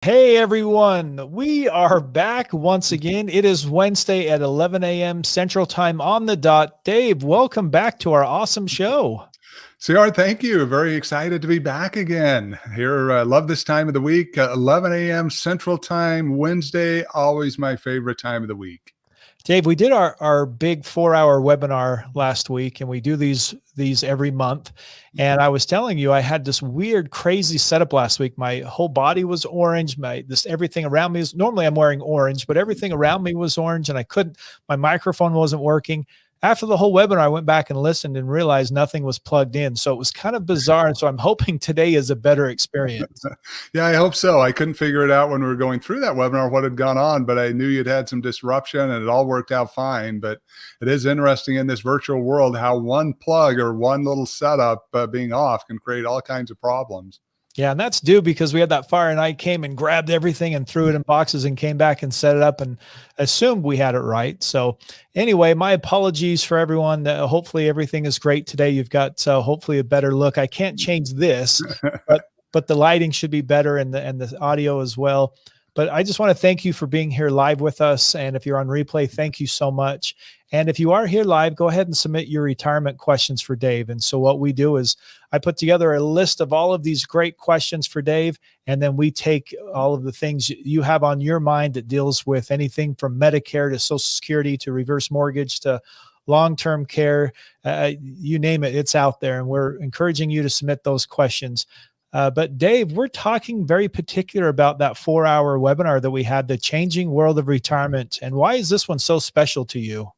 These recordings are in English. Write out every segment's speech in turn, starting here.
Hey everyone, we are back once again. It is Wednesday at 11 a.m. Central Time on the dot. Dave, welcome back to our awesome show. CR, thank you. Very excited to be back again. Here, love this time of the week. 11 a.m. Central Time, Wednesday, always my favorite time of the week. Dave, we did our big 4-hour webinar last week, and we do these every month. And I was telling you, I had this weird, crazy setup last week. My whole body was orange. Everything around me is normally I'm wearing orange, but everything around me was orange, and I couldn't. My microphone wasn't working. After the whole webinar, I went back and listened and realized nothing was plugged in. So it was kind of bizarre. And so I'm hoping today is a better experience. Yeah, I hope so. I couldn't figure it out when we were going through that webinar what had gone on, but I knew you'd had some disruption and it all worked out fine. But it is interesting in this virtual world how one plug or one little setup being off can create all kinds of problems. Yeah, and that's due because we had that fire and I came and grabbed everything and threw it in boxes and came back and set it up and assumed we had it right. So anyway, my apologies for everyone. Hopefully everything is great today. You've got hopefully a better look. I can't change this, but the lighting should be better and the audio as well. But I just want to thank you for being here live with us. And if you're on replay, thank you so much. And if you are here live, go ahead and submit your retirement questions for Dave. And so what we do is I put together a list of all of these great questions for Dave, and then we take all of the things you have on your mind that deals with anything from Medicare to Social Security to reverse mortgage to long-term care, you name it, it's out there. And we're encouraging you to submit those questions. But Dave, we're talking very particular about that 4-hour webinar that we had, The Changing World of Retirement. And why is this one so special to you?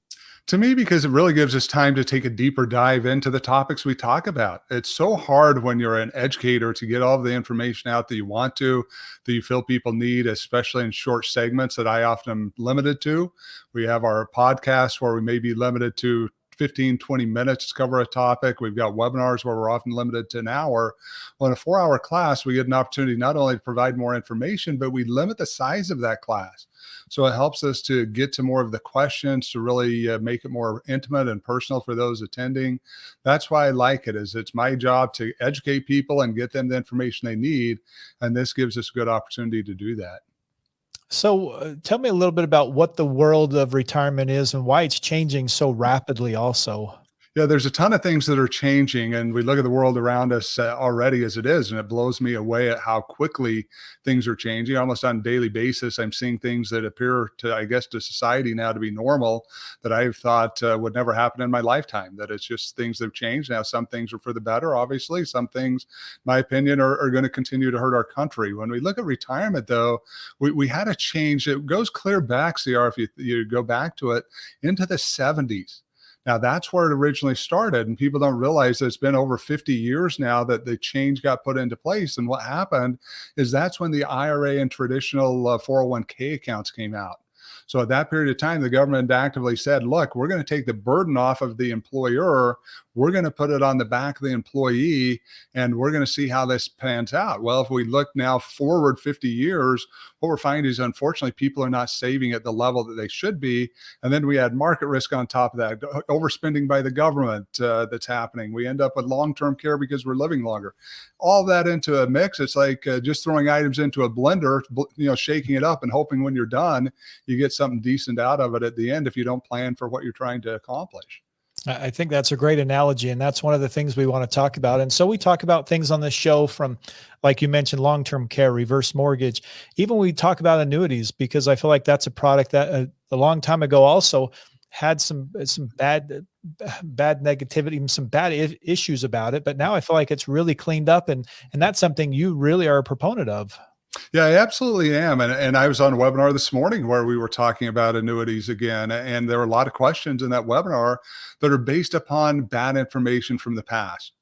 To me, because it really gives us time to take a deeper dive into the topics we talk about. It's so hard when you're an educator to get all of the information out that you want to, that you feel people need, especially in short segments that I often am limited to. We have our podcast where we may be limited to 15, 20 minutes to cover a topic. We've got webinars where we're often limited to an hour. Well, in a 4-hour class, we get an opportunity not only to provide more information, but we limit the size of that class. So it helps us to get to more of the questions to really make it more intimate and personal for those attending. That's why I like it, is it's my job to educate people and get them the information they need. And this gives us a good opportunity to do that. So tell me a little bit about what the world of retirement is and why it's changing so rapidly also. Yeah, there's a ton of things that are changing, and we look at the world around us already as it is, and it blows me away at how quickly things are changing. Almost on a daily basis, I'm seeing things that appear to, I guess, to society now to be normal that I've thought would never happen in my lifetime. That it's just things that have changed. Now, some things are for the better, obviously. Some things, in my opinion, are going to continue to hurt our country. When we look at retirement, though, we had a change. It goes clear back, CR, if you go back to it, into the 70s. Now, that's where it originally started, and people don't realize that it's been over 50 years now that the change got put into place. And what happened is that's when the IRA and traditional 401k accounts came out. So at that period of time, the government actively said, look, we're going to take the burden off of the employer. We're going to put it on the back of the employee, and we're going to see how this pans out. Well, if we look now forward 50 years, what we're finding is, unfortunately, people are not saving at the level that they should be. And then we add market risk on top of that, overspending by the government that's happening. We end up with long-term care because we're living longer. All that into a mix, it's like just throwing items into a blender, shaking it up and hoping when you're done, you get something decent out of it at the end if you don't plan for what you're trying to accomplish. I think that's a great analogy, and that's one of the things we want to talk about. And so we talk about things on this show from, like you mentioned, long-term care, reverse mortgage. Even we talk about annuities, because I feel like that's a product that a long time ago also had some bad negativity, some bad issues about it. But now I feel like it's really cleaned up, and that's something you really are a proponent of. Yeah, I absolutely am. And I was on a webinar this morning where we were talking about annuities again. And there were a lot of questions in that webinar that are based upon bad information from the past.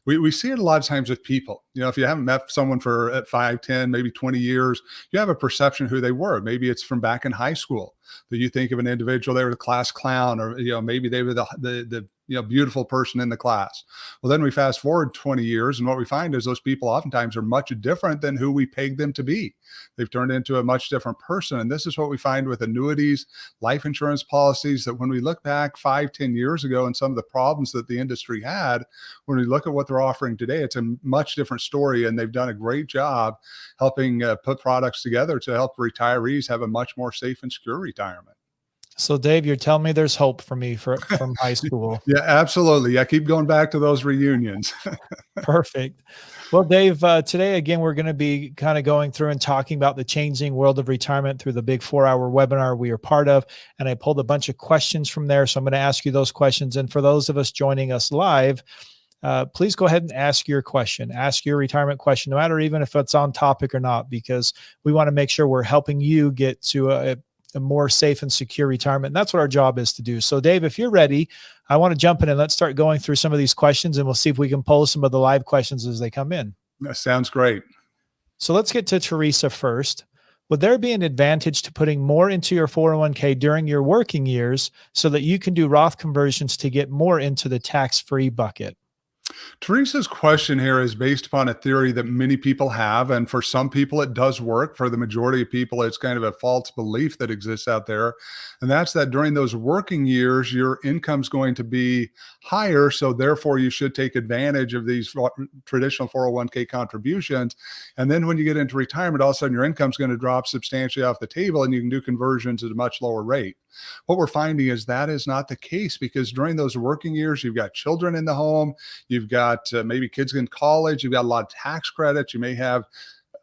We see it a lot of times with people. If you haven't met someone for 5, 10, maybe 20 years, you have a perception who they were. Maybe it's from back in high school that you think of an individual, they were the class clown, or maybe they were the beautiful person in the class. Well, then we fast forward 20 years, and what we find is those people oftentimes are much different than who we pegged them to be. They've turned into a much different person. And this is what we find with annuities, life insurance policies, that when we look back 5, 10 years ago and some of the problems that the industry had, when we look at what they're offering today, it's a much different story. And they've done a great job helping put products together to help retirees have a much more safe and secure retirement. So Dave, you're telling me there's hope for me from high school. Yeah, absolutely. Yeah, keep going back to those reunions. Perfect. Well, Dave, today, again, we're going to be kind of going through and talking about the changing world of retirement through the big 4-hour webinar we are part of. And I pulled a bunch of questions from there. So I'm going to ask you those questions. And for those of us joining us live, please go ahead and ask your question. Ask your retirement question, no matter even if it's on topic or not, because we want to make sure we're helping you get to a more safe and secure retirement. And that's what our job is to do. So Dave, if you're ready, I want to jump in and let's start going through some of these questions, and we'll see if we can pose some of the live questions as they come in. That sounds great. So let's get to Teresa first. Would there be an advantage to putting more into your 401k during your working years so that you can do Roth conversions to get more into the tax-free bucket? Teresa's question here is based upon a theory that many people have. And for some people, it does work. For the majority of people, it's kind of a false belief that exists out there. And that's that during those working years, your income's going to be higher. So therefore, you should take advantage of these traditional 401k contributions. And then when you get into retirement, all of a sudden your income's going to drop substantially off the table and you can do conversions at a much lower rate. What we're finding is that is not the case, because during those working years, you've got children in the home, you've got maybe kids in college, you've got a lot of tax credits, you may have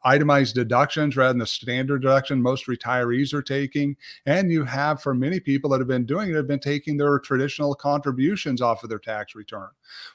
itemized deductions rather than the standard deduction most retirees are taking. And you have, for many people that have been doing it, have been taking their traditional contributions off of their tax return.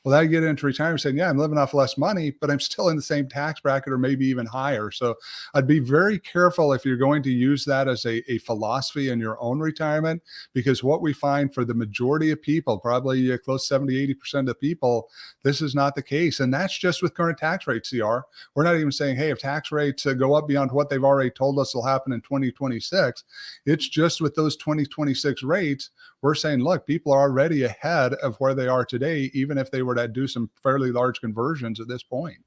Well, now you get into retirement saying, yeah, I'm living off less money, but I'm still in the same tax bracket or maybe even higher. So I'd be very careful if you're going to use that as a philosophy in your own retirement, because what we find for the majority of people, probably close to 70, 80% of the people, this is not the case. And that's just with current tax rates, CR. We're not even saying, hey, if tax rates go up beyond what they've already told us will happen in 2026, it's just with those 2026 rates, we're saying, look, people are already ahead of where they are today, even if they were to do some fairly large conversions at this point.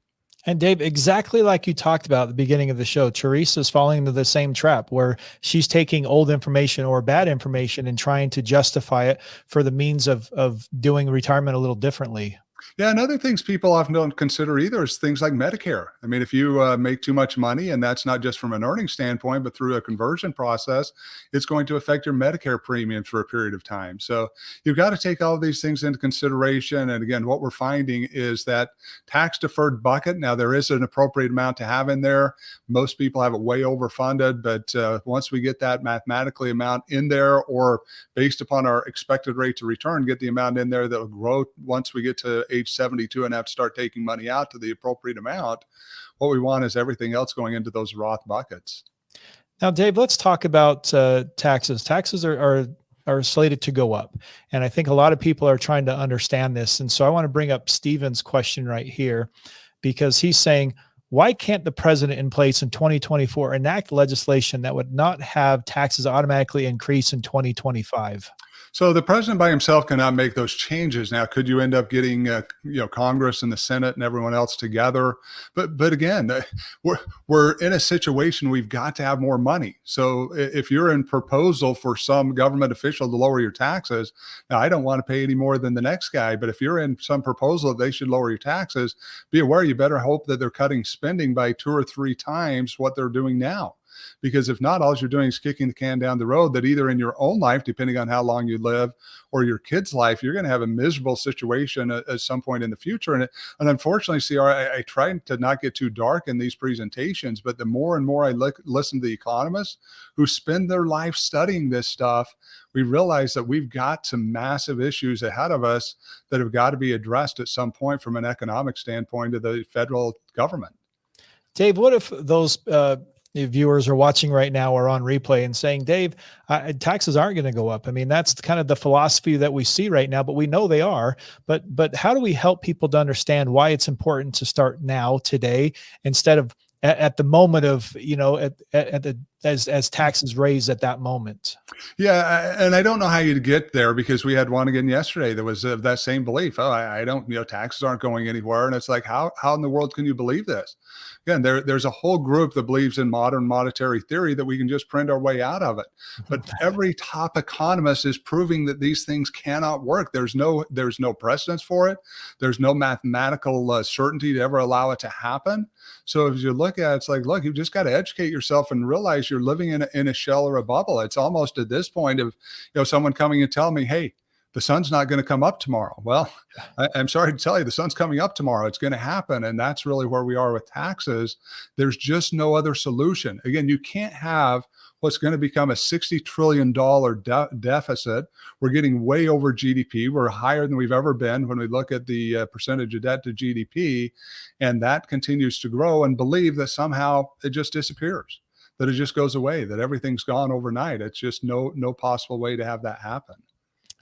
And Dave, exactly like you talked about at the beginning of the show, Teresa's falling into the same trap where she's taking old information or bad information and trying to justify it for the means of doing retirement a little differently. Yeah, and other things people often don't consider either is things like Medicare. I mean, if you make too much money, and that's not just from an earning standpoint, but through a conversion process, it's going to affect your Medicare premium for a period of time. So you've got to take all of these things into consideration. And again, what we're finding is that tax-deferred bucket, now there is an appropriate amount to have in there. Most people have it way overfunded, but once we get that mathematically amount in there, or based upon our expected rate of return, get the amount in there that will grow once we get to age 72 and have to start taking money out to the appropriate amount. What we want is everything else going into those Roth buckets. Now, Dave, let's talk about taxes. Taxes are slated to go up. And I think a lot of people are trying to understand this. And so I want to bring up Steven's question right here, because he's saying, why can't the president in place in 2024 enact legislation that would not have taxes automatically increase in 2025? So the president by himself cannot make those changes. Now, could you end up getting, Congress and the Senate and everyone else together? But again, we're in a situation we've got to have more money. So if you're in proposal for some government official to lower your taxes, now I don't want to pay any more than the next guy. But if you're in some proposal that they should lower your taxes, be aware you better hope that they're cutting spending by 2 or 3 times what they're doing now. Because if not, all you're doing is kicking the can down the road that either in your own life, depending on how long you live, or your kid's life, you're going to have a miserable situation at some point in the future. And unfortunately, CR, I try to not get too dark in these presentations, but the more and more I listen to the economists who spend their life studying this stuff, we realize that we've got some massive issues ahead of us that have got to be addressed at some point from an economic standpoint of the federal government. Dave, what if those viewers are watching right now or on replay and saying, Dave, taxes aren't going to go up? I mean, that's kind of the philosophy that we see right now, but we know they are. But how do we help people to understand why it's important to start now, today, instead of at the moment of, at as taxes raised at that moment. Yeah, and I don't know how you'd get there because we had one again yesterday that was of that same belief. Oh, I don't, taxes aren't going anywhere, and it's like, how in the world can you believe this? Again, there's a whole group that believes in modern monetary theory that we can just print our way out of it. But every top economist is proving that these things cannot work. There's no precedence for it. There's no mathematical certainty to ever allow it to happen. So as you look at it, it's like, look, you've just got to educate yourself and realize you're living in a shell or a bubble. It's almost at this point of, someone coming and telling me, hey, the sun's not going to come up tomorrow. Well, I'm sorry to tell you, the sun's coming up tomorrow. It's going to happen. And that's really where we are with taxes. There's just no other solution. Again, you can't have what's going to become a $60 trillion deficit. We're getting way over GDP. We're higher than we've ever been when we look at the percentage of debt to GDP. And that continues to grow, and believe that somehow it just disappears, that it just goes away, that everything's gone overnight. It's just no possible way to have that happen.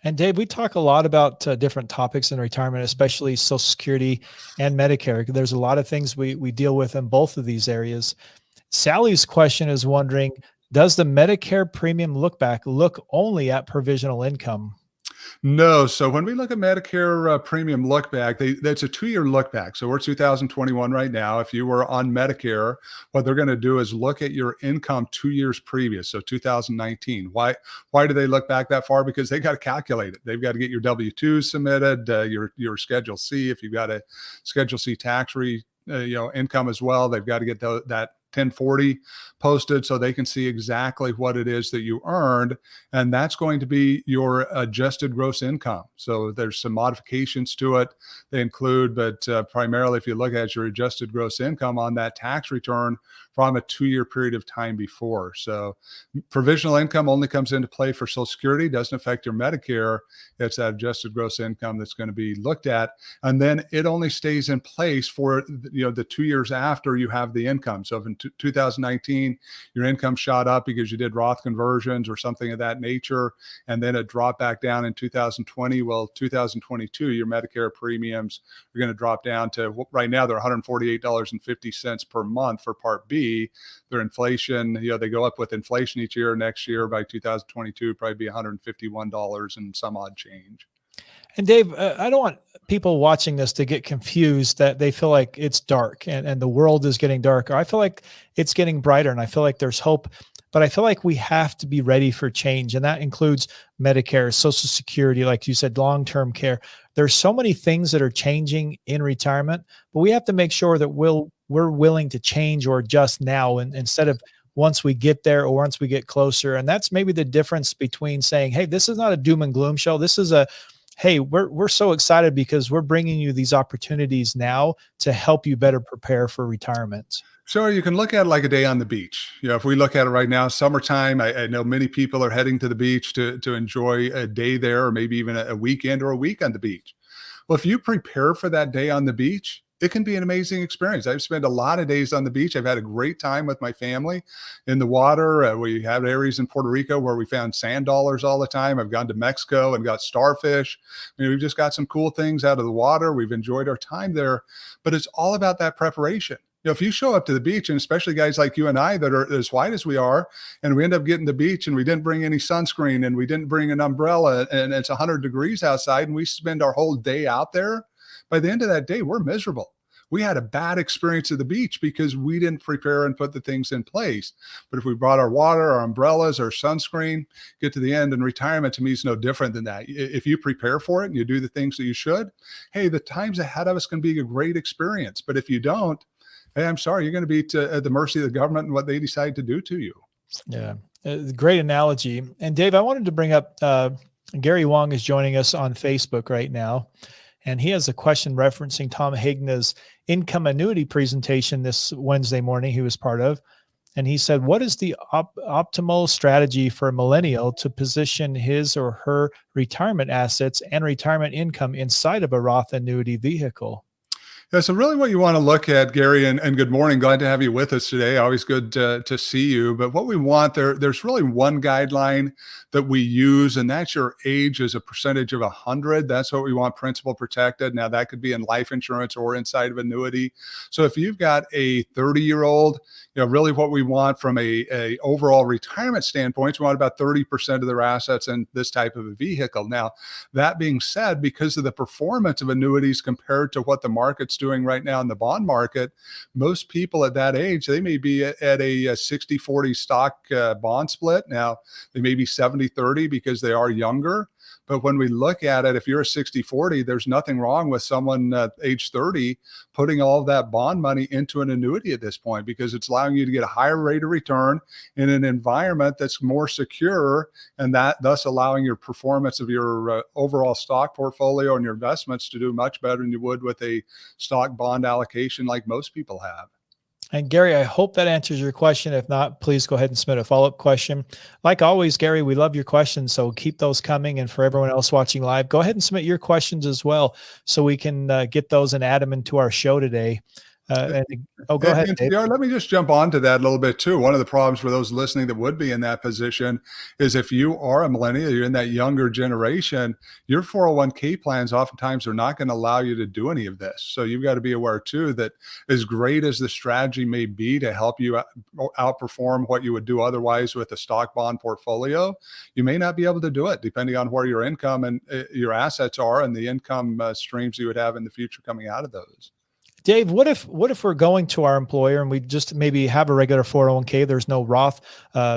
And Dave, we talk a lot about different topics in retirement, especially Social Security and Medicare. There's a lot of things we deal with in both of these areas. Sally's question is wondering, does the Medicare premium lookback look only at provisional income? No. So when we look at Medicare premium look back, that's a 2-year look back. So we're 2021 right now. If you were on Medicare, what they're going to do is look at your income 2 years previous. So 2019. Why do they look back that far? Because they got to calculate it. They've got to get your W-2s submitted, your Schedule C. If you've got a Schedule C tax income as well, they've got to get that 1040 posted so they can see exactly what it is that you earned. And that's going to be your adjusted gross income. So there's some modifications to it they include, but primarily if you look at your adjusted gross income on that tax return from a 2-year period of time before. So provisional income only comes into play for Social Security, doesn't affect your Medicare. It's that adjusted gross income that's going to be looked at. And then it only stays in place for the 2 years after you have the income. So if in 2019, your income shot up because you did Roth conversions or something of that nature, and then it dropped back down in 2020, well, 2022, your Medicare premiums are going to drop down to, right now, they're $148.50 per month for Part B. Their inflation, they go up with inflation each year. Next year, by 2022, probably be $151 and some odd change. And Dave, I don't want people watching this to get confused that they feel like it's dark and the world is getting darker. I feel like it's getting brighter, and I feel like there's hope, but I feel like we have to be ready for change. And that includes Medicare, Social Security, like you said, long-term care. There's so many things that are changing in retirement, but we have to make sure that we're willing to change or adjust now, and instead of once we get there or once we get closer. And that's maybe the difference between saying, hey, this is not a doom and gloom show. This is hey, we're so excited because we're bringing you these opportunities now to help you better prepare for retirement. So you can look at it like a day on the beach. If we look at it right now, summertime, I know many people are heading to the beach to enjoy a day there, or maybe even a weekend or a week on the beach. Well, if you prepare for that day on the beach, it can be an amazing experience. I've spent a lot of days on the beach. I've had a great time with my family in the water. We have areas in Puerto Rico where we found sand dollars all the time. I've gone to Mexico and got starfish. We've just got some cool things out of the water. We've enjoyed our time there, but it's all about that preparation. If you show up to the beach, and especially guys like you and I that are as white as we are, and we end up getting to the beach and we didn't bring any sunscreen and we didn't bring an umbrella, and it's 100 degrees outside and we spend our whole day out there, by the end of that day, we're miserable. We had a bad experience at the beach because we didn't prepare and put the things in place. But if we brought our water, our umbrellas, our sunscreen, get to the end, and retirement to me is no different than that. If you prepare for it and you do the things that you should, hey, the times ahead of us can be a great experience. But if you don't, hey, I'm sorry, you're going to be at the mercy of the government and what they decide to do to you. Yeah, great analogy. And Dave, I wanted to bring up, Gary Wong is joining us on Facebook right now. And he has a question referencing Tom Hagna's income annuity presentation this Wednesday morning he was part of. And he said, what is the optimal strategy for a millennial to position his or her retirement assets and retirement income inside of a Roth annuity vehicle? Yeah, so really what you want to look at, Gary, and good morning. Glad to have you with us today. Always good to see you. But what we want there's really one guideline that we use, and that's your age as a percentage of 100. That's what we want principal protected. Now, that could be in life insurance or inside of annuity. So if you've got a 30-year-old, really what we want from a overall retirement standpoint, we want about 30% of their assets in this type of a vehicle. Now, that being said, because of the performance of annuities compared to what the market's doing right now in the bond market, most people at that age, they may be at a 60-40 stock bond split. Now, they may be 70-30 because they are younger. But when we look at it, if you're a 60-40, there's nothing wrong with someone age 30 putting all of that bond money into an annuity at this point, because it's allowing you to get a higher rate of return in an environment that's more secure, and that thus allowing your performance of your overall stock portfolio and your investments to do much better than you would with a stock bond allocation like most people have. And Gary, I hope that answers your question. If not, please go ahead and submit a follow-up question. Like always, Gary, we love your questions, so keep those coming. And for everyone else watching live, go ahead and submit your questions as well, so we can get those and add them into our show today. Go ahead, And Dave. TR, let me just jump onto that a little bit too. One of the problems for those listening that would be in that position is if you are a millennial, you're in that younger generation, your 401k plans oftentimes are not going to allow you to do any of this. So you've got to be aware too that as great as the strategy may be to help you outperform what you would do otherwise with a stock bond portfolio, you may not be able to do it depending on where your income and your assets are and the income streams you would have in the future coming out of those. Dave, what if we're going to our employer and we just maybe have a regular 401k? There's no Roth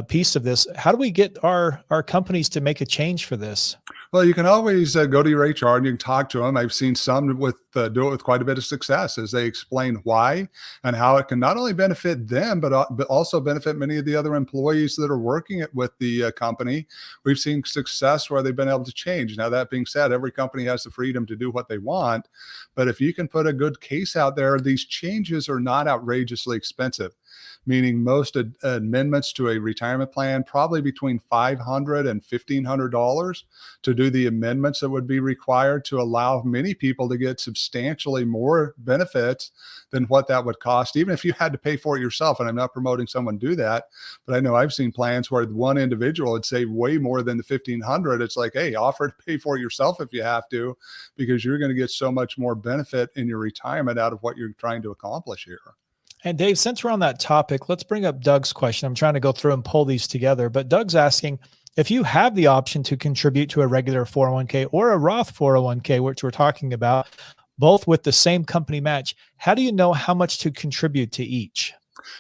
piece of this. How do we get our companies to make a change for this? Well, you can always go to your HR and you can talk to them. I've seen some with do it with quite a bit of success as they explain why and how it can not only benefit them, but also benefit many of the other employees that are working with the company. We've seen success where they've been able to change. Now, that being said, every company has the freedom to do what they want. But if you can put a good case out there, these changes are not outrageously expensive, meaning most amendments to a retirement plan, probably between $500 and $1,500 to do the amendments that would be required to allow many people to get substantially more benefits than what that would cost, even if you had to pay for it yourself. And I'm not promoting someone do that, but I know I've seen plans where one individual would save way more than the 1,500. It's like, hey, offer to pay for it yourself if you have to, because you're going to get so much more benefit in your retirement out of what you're trying to accomplish here. And Dave, since we're on that topic, let's bring up Doug's question. I'm trying to go through and pull these together, but Doug's asking, if you have the option to contribute to a regular 401k or a Roth 401k, which we're talking about, both with the same company match, how do you know how much to contribute to each?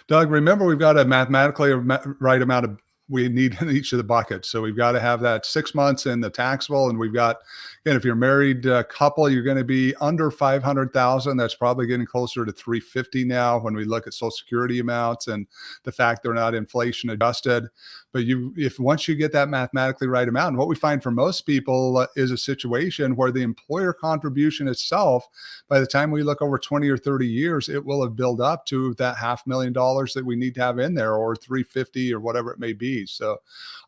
Doug, remember we've got a mathematically right amount of we need in each of the buckets. So we've got to have that 6 months in the taxable, and we've got, again, if you're a married couple, you're going to be under 500,000. That's probably getting closer to 350 now when we look at Social Security amounts and the fact they're not inflation adjusted. But if once you get that mathematically right amount, and what we find for most people is a situation where the employer contribution itself, by the time we look over 20 or 30 years, it will have built up to that $500,000 that we need to have in there, or 350 or whatever it may be. So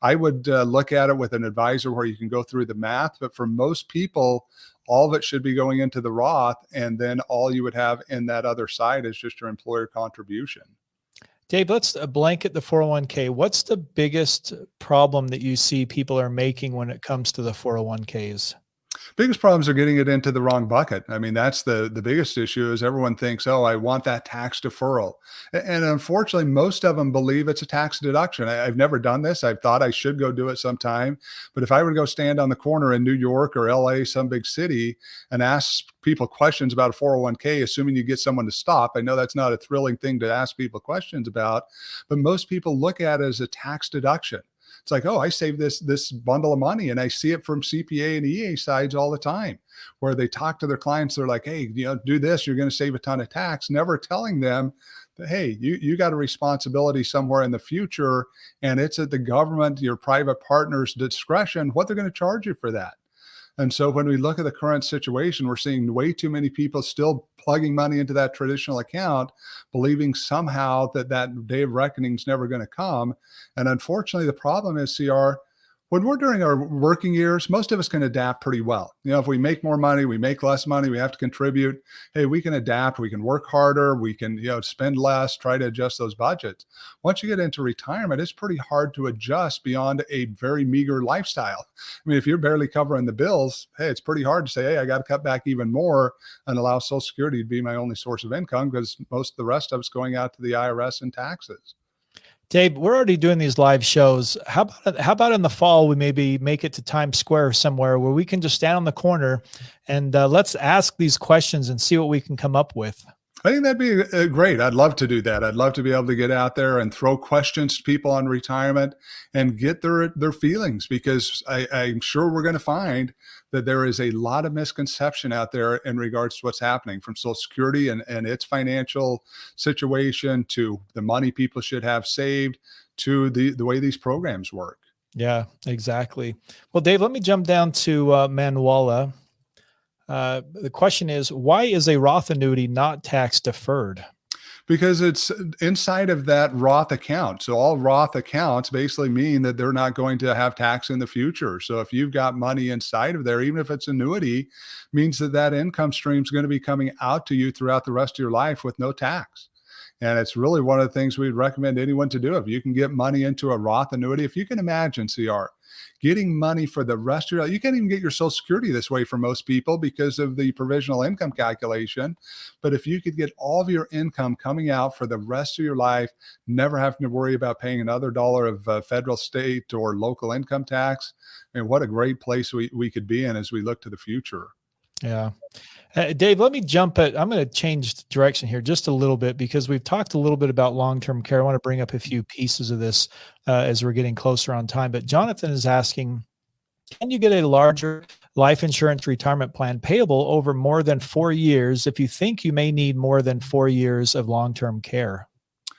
I would look at it with an advisor where you can go through the math. But for most people, all of it should be going into the Roth, and then all you would have in that other side is just your employer contribution. Dave, let's blanket the 401k. What's the biggest problem that you see people are making when it comes to the 401ks? Biggest problems are getting it into the wrong bucket. I mean, that's the biggest issue is everyone thinks, oh, I want that tax deferral. And unfortunately, most of them believe it's a tax deduction. I've never done this. I've thought I should go do it sometime. But if I were to go stand on the corner in New York or LA, some big city, and ask people questions about a 401k, assuming you get someone to stop, I know that's not a thrilling thing to ask people questions about, but most people look at it as a tax deduction. It's like, oh, I saved this bundle of money, and I see it from CPA and EA sides all the time, where they talk to their clients. They're like, hey, do this, you're going to save a ton of tax, never telling them that, hey, you got a responsibility somewhere in the future, and it's at the government, your private partner's discretion, what they're going to charge you for that. And so when we look at the current situation, we're seeing way too many people still plugging money into that traditional account, believing somehow that day of reckoning is never going to come. And unfortunately, the problem is, CR, When we're during our working years, most of us can adapt pretty well. If we make more money, we make less money, we have to contribute. Hey, we can adapt, we can work harder, we can, spend less, try to adjust those budgets. Once you get into retirement, it's pretty hard to adjust beyond a very meager lifestyle. I mean, if you're barely covering the bills, hey, it's pretty hard to say, hey, I got to cut back even more and allow Social Security to be my only source of income because most of the rest of it's going out to the IRS and taxes. Dave, we're already doing these live shows. How about in the fall we maybe make it to Times Square somewhere where we can just stand on the corner and let's ask these questions and see what we can come up with. I think that'd be great. I'd love to do that. I'd love to be able to get out there and throw questions to people on retirement and get their feelings, because I'm sure we're going to find that there is a lot of misconception out there in regards to what's happening, from Social Security and its financial situation, to the money people should have saved, to the way these programs work. Yeah, exactly. Well, Dave, let me jump down to Manjula. The question is, why is a Roth annuity not tax deferred? Because it's inside of that Roth account. So all Roth accounts basically mean that they're not going to have tax in the future. So if you've got money inside of there, even if it's annuity, means that that income stream is going to be coming out to you throughout the rest of your life with no tax. And it's really one of the things we'd recommend anyone to do. If you can get money into a Roth annuity, if you can imagine, CR, getting money for the rest of your life, you can't even get your Social Security this way for most people because of the provisional income calculation. But if you could get all of your income coming out for the rest of your life, never having to worry about paying another dollar of federal, state, or local income tax, I mean, what a great place we could be in as we look to the future. Yeah. Dave, let me I'm going to change direction here just a little bit because we've talked a little bit about long-term care. I want to bring up a few pieces of this as we're getting closer on time. But Jonathan is asking, can you get a larger life insurance retirement plan payable over more than 4 years if you think you may need more than 4 years of long-term care?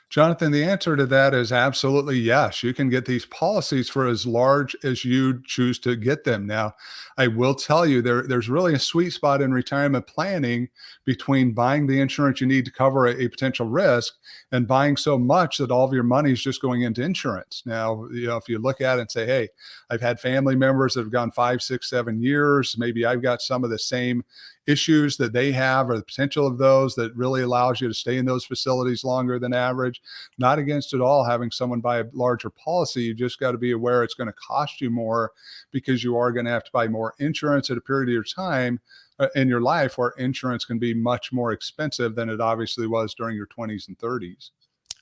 Jonathan, the answer to that is absolutely yes. You can get these policies for as large as you choose to get them. Now, I will tell you there's really a sweet spot in retirement planning between buying the insurance you need to cover a potential risk and buying so much that all of your money is just going into insurance. Now, if you look at it and say, hey, I've had family members that have gone 5, 6, 7 years, maybe I've got some of the same issues that they have, or the potential of those, that really allows you to stay in those facilities longer than average. Not against at all having someone buy a larger policy. You just got to be aware it's going to cost you more, because you are going to have to buy more insurance at a period of your time in your life where insurance can be much more expensive than it obviously was during your 20s and 30s.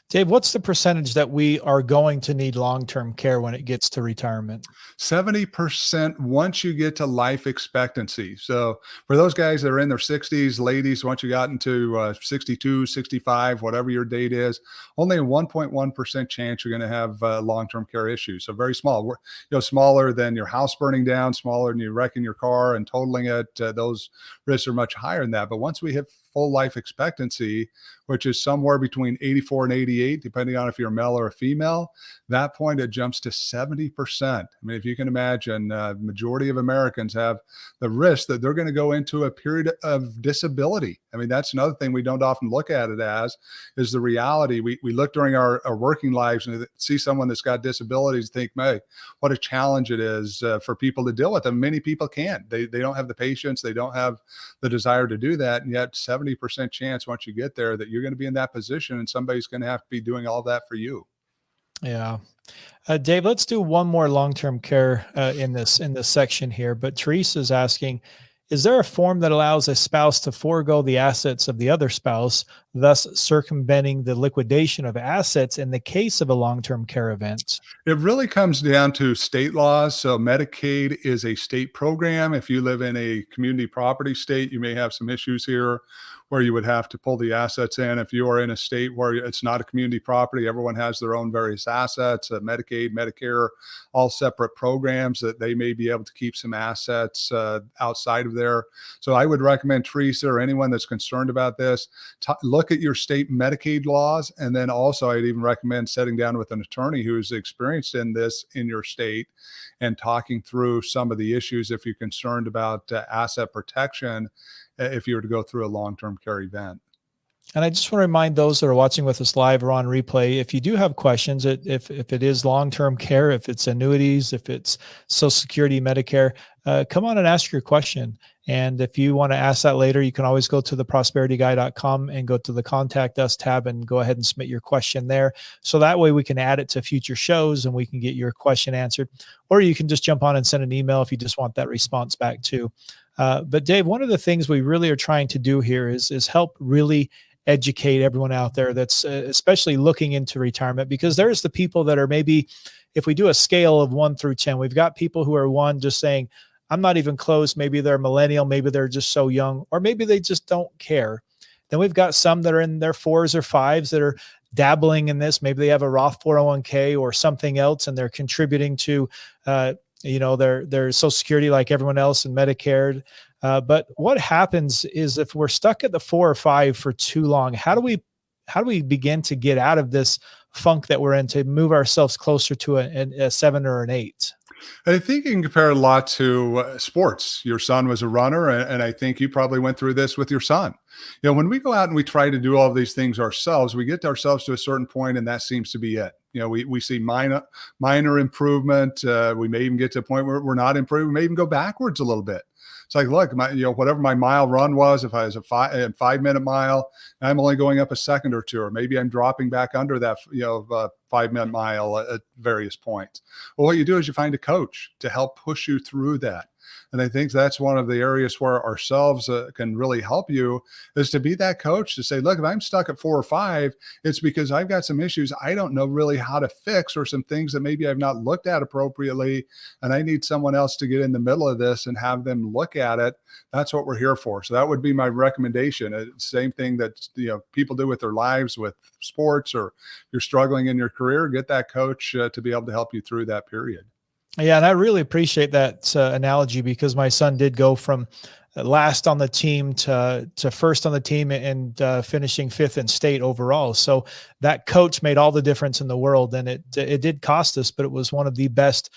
Dave, what's the percentage that we are going to need long-term care when it gets to retirement? 70% once you get to life expectancy. So for those guys that are in their 60s, ladies, once you got into 62, 65, whatever your date is, only a 1.1% chance you're going to have long-term care issues. So very small. Smaller than your house burning down, smaller than you wrecking your car and totaling it. Those risks are much higher than that. But once we hit full life expectancy, which is somewhere between 84 and 88, depending on if you're a male or a female, that point it jumps to 70%. I mean, if you can imagine, majority of Americans have the risk that they're going to go into a period of disability. I mean, that's another thing we don't often look at it as, is the reality. We look during our working lives and see someone that's got disabilities, think, hey, what a challenge it is for people to deal with them. Many people can't. They don't have the patience. They don't have the desire to do that. And yet 70% chance once you get there that you're going to be in that position and somebody's going to have to be doing all that for you. Yeah. Dave, let's do one more long-term care in this section here. But Teresa is asking, is there a form that allows a spouse to forego the assets of the other spouse, thus circumventing the liquidation of assets in the case of a long-term care event? It really comes down to state laws. So Medicaid is a state program. If you live in a community property state, you may have some issues here where you would have to pull the assets in. If you are in a state where it's not a community property, everyone has their own various assets, Medicaid, Medicare, all separate programs, that they may be able to keep some assets outside of there. So I would recommend, Teresa, or anyone that's concerned about this, look at your state Medicaid laws. And then also I'd even recommend sitting down with an attorney who is experienced in this in your state and talking through some of the issues if you're concerned about asset protection if you were to go through a long-term care event. And I just want to remind those that are watching with us live or on replay, if you do have questions, if it is long-term care, if it's annuities, if it's Social Security, Medicare, come on and ask your question. And if you want to ask that later, you can always go to theprosperityguy.com and go to the Contact Us tab and go ahead and submit your question there. So that way we can add it to future shows and we can get your question answered. Or you can just jump on and send an email if you just want that response back too. But Dave, one of the things we really are trying to do here is help really educate everyone out there that's especially looking into retirement, because there's the people that are maybe, if we do a scale of 1 through 10, we've got people who are 1 just saying, I'm not even close. Maybe they're millennial, maybe they're just so young, or maybe they just don't care. Then we've got some that are in their 4s or 5s that are dabbling in this. Maybe they have a Roth 401k or something else, and they're contributing to their Social Security like everyone else and Medicare. But what happens is if we're stuck at the 4 or 5 for too long, how do we begin to get out of this funk that we're in to move ourselves closer to a 7 or an 8? I think you can compare a lot to sports. Your son was a runner, and I think you probably went through this with your son. When we go out and we try to do all of these things ourselves, we get ourselves to a certain point, and that seems to be it. We see minor improvement. We may even get to a point where we're not improving. We may even go backwards a little bit. It's like, look, whatever my mile run was, if I was a 5-minute mile, I'm only going up a second or two, or maybe I'm dropping back under that, 5-minute mile at various points. Well, what you do is you find a coach to help push you through that. And I think that's one of the areas where ourselves can really help you, is to be that coach to say, look, if I'm stuck at 4 or 5, it's because I've got some issues I don't know really how to fix, or some things that maybe I've not looked at appropriately. And I need someone else to get in the middle of this and have them look at it. That's what we're here for. So that would be my recommendation. Same thing that people do with their lives, with sports, or you're struggling in your career, get that coach to be able to help you through that period. Yeah, and I really appreciate that analogy, because my son did go from last on the team to first on the team, and finishing 5th in state overall. So that coach made all the difference in the world, and it did cost us, but it was one of the best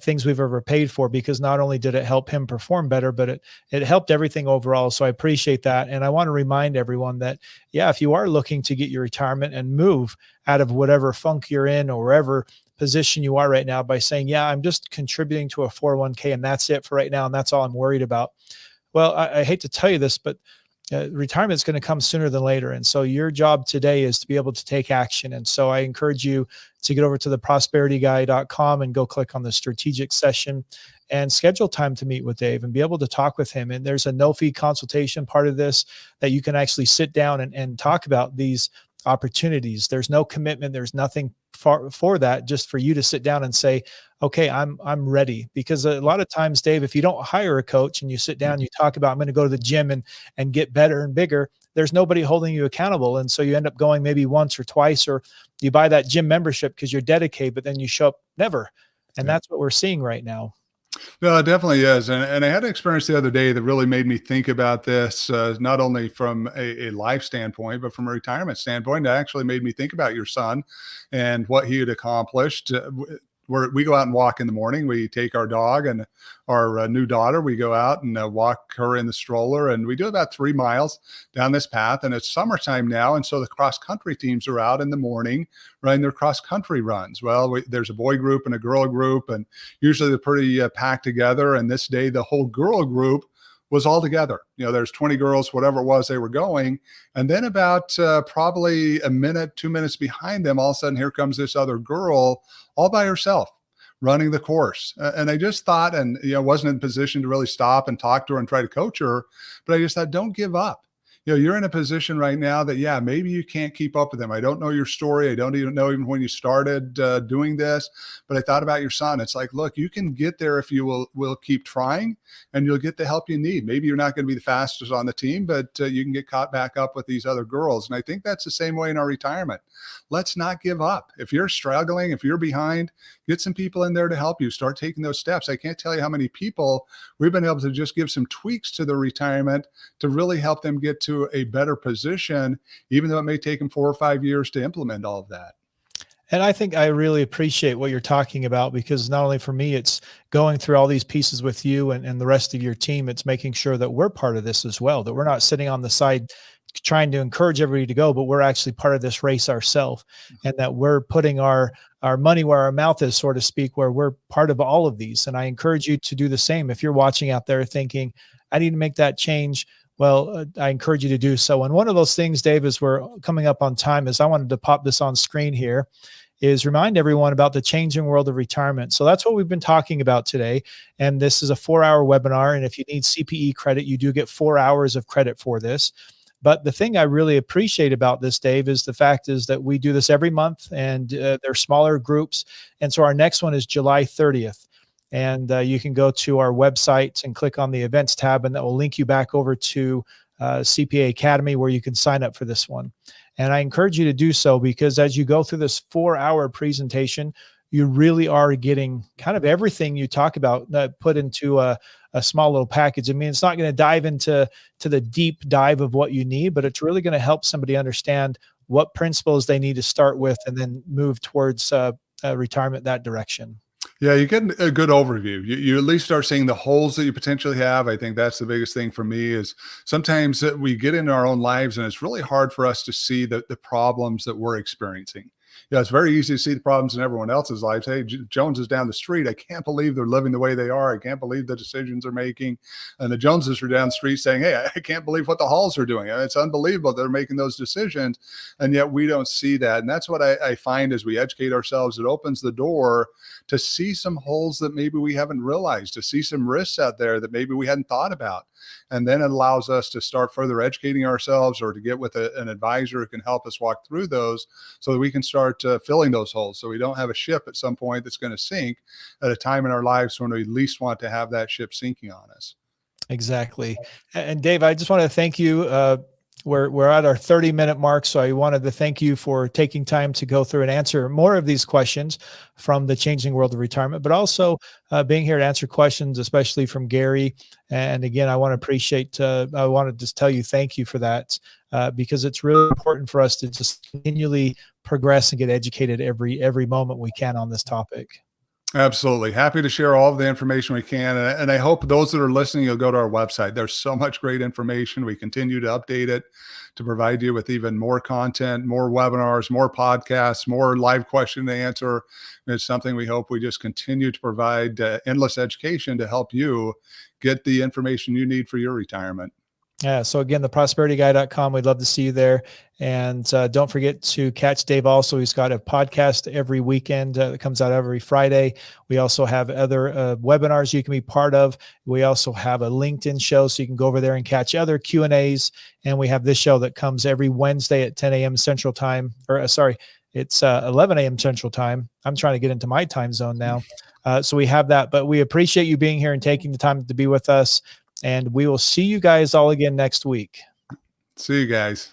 things we've ever paid for, because not only did it help him perform better, but it helped everything overall. So I appreciate that. And I want to remind everyone that, yeah, if you are looking to get your retirement and move out of whatever funk you're in or wherever position you are right now, by saying, yeah, I'm just contributing to a 401k and that's it for right now, and that's all I'm worried about. Well, I hate to tell you this, but retirement is going to come sooner than later. And so your job today is to be able to take action. And so I encourage you to get over to theprosperityguy.com and go click on the strategic session and schedule time to meet with Dave and be able to talk with him. And there's a no-fee consultation part of this that you can actually sit down and talk about these opportunities. There's no commitment. There's nothing for that, just for you to sit down and say, okay, I'm ready. Because a lot of times, Dave, if you don't hire a coach and you sit down, you talk about, I'm going to go to the gym and get better and bigger, there's nobody holding you accountable. And so you end up going maybe once or twice, or you buy that gym membership because you're dedicated, but then you show up never. And that's what we're seeing right now. No, it definitely is. And I had an experience the other day that really made me think about this, not only from a life standpoint, but from a retirement standpoint. It actually made me think about your son and what he had accomplished. We go out and walk in the morning. We take our dog and our new daughter. We go out and walk her in the stroller, and we do about 3 miles down this path. And it's summertime now, and so the cross country teams are out in the morning running their cross country runs. Well, there's a boy group and a girl group, and usually they're pretty packed together. And this day, the whole girl group was all together. There's 20 girls, whatever it was they were going. And then about probably a minute, 2 minutes behind them, all of a sudden, here comes this other girl all by herself running the course. And I just thought, and wasn't in a position to really stop and talk to her and try to coach her, but I just thought, don't give up. You're in a position right now that, yeah, maybe you can't keep up with them. I don't know your story. I don't even know even when you started doing this, but I thought about your son. It's like, look, you can get there if you will keep trying, and you'll get the help you need. Maybe you're not going to be the fastest on the team, but you can get caught back up with these other girls. And I think that's the same way in our retirement. Let's not give up. If you're struggling, if you're behind, get some people in there to help you. Start taking those steps. I can't tell you how many people we've been able to just give some tweaks to their retirement to really help them get to a better position, even though it may take them 4 or 5 years to implement all of that. And I think I really appreciate what you're talking about, because not only for me, it's going through all these pieces with you and the rest of your team. It's making sure that we're part of this as well, that we're not sitting on the side trying to encourage everybody to go, but we're actually part of this race ourselves, and that we're putting our money where our mouth is, so to speak, where we're part of all of these. And I encourage you to do the same. If you're watching out there thinking, I need to make that change, well, I encourage you to do so. And one of those things, Dave, as we're coming up on time, is I wanted to pop this on screen here, is remind everyone about the changing world of retirement. So that's what we've been talking about today. And this is a 4-hour webinar. And if you need CPE credit, you do get 4 hours of credit for this. But the thing I really appreciate about this, Dave, is the fact is that we do this every month, and they're smaller groups. And so our next one is July 30th. And you can go to our website and click on the events tab, and that will link you back over to CPA Academy, where you can sign up for this one. And I encourage you to do so, because as you go through this 4-hour presentation, you really are getting kind of everything you talk about put into a small little package. I mean, it's not going to dive into the deep dive of what you need, but it's really going to help somebody understand what principles they need to start with, and then move towards retirement that direction. Yeah, you get a good overview. You at least start seeing the holes that you potentially have. I think that's the biggest thing for me, is sometimes we get into our own lives and it's really hard for us to see the problems that we're experiencing. Yeah, it's very easy to see the problems in everyone else's lives. Hey, Jones is down the street. I can't believe they're living the way they are. I can't believe the decisions they're making. And the Joneses are down the street saying, hey, I can't believe what the Halls are doing. It's unbelievable they're making those decisions. And yet we don't see that. And that's what I find as we educate ourselves. It opens the door to see some holes that maybe we haven't realized, to see some risks out there that maybe we hadn't thought about. And then it allows us to start further educating ourselves, or to get with an advisor who can help us walk through those, so that we can start filling those holes, so we don't have a ship at some point that's going to sink at a time in our lives when we least want to have that ship sinking on us. Exactly. And Dave, I just want to thank you. We're at our 30-minute mark, so I wanted to thank you for taking time to go through and answer more of these questions from the changing world of retirement, but also being here to answer questions, especially from Gary. And again, I want to appreciate, I wanted to tell you thank you for that, because it's really important for us to just continually progress and get educated every moment we can on this topic. Absolutely. Happy to share all of the information we can. And I hope those that are listening, you'll go to our website. There's so much great information. We continue to update it to provide you with even more content, more webinars, more podcasts, more live question and answer. It's something we hope we just continue to provide endless education to help you get the information you need for your retirement. Yeah. So again, theprosperityguy.com. We'd love to see you there. And don't forget to catch Dave also. He's got a podcast every weekend that comes out every Friday. We also have other webinars you can be part of. We also have a LinkedIn show, so you can go over there and catch other Q&As. And we have this show that comes every Wednesday at 10 a.m. Central Time, or sorry, it's 11 a.m. Central Time. I'm trying to get into my time zone now. So we have that, but we appreciate you being here and taking the time to be with us. And we will see you guys all again next week. See you guys.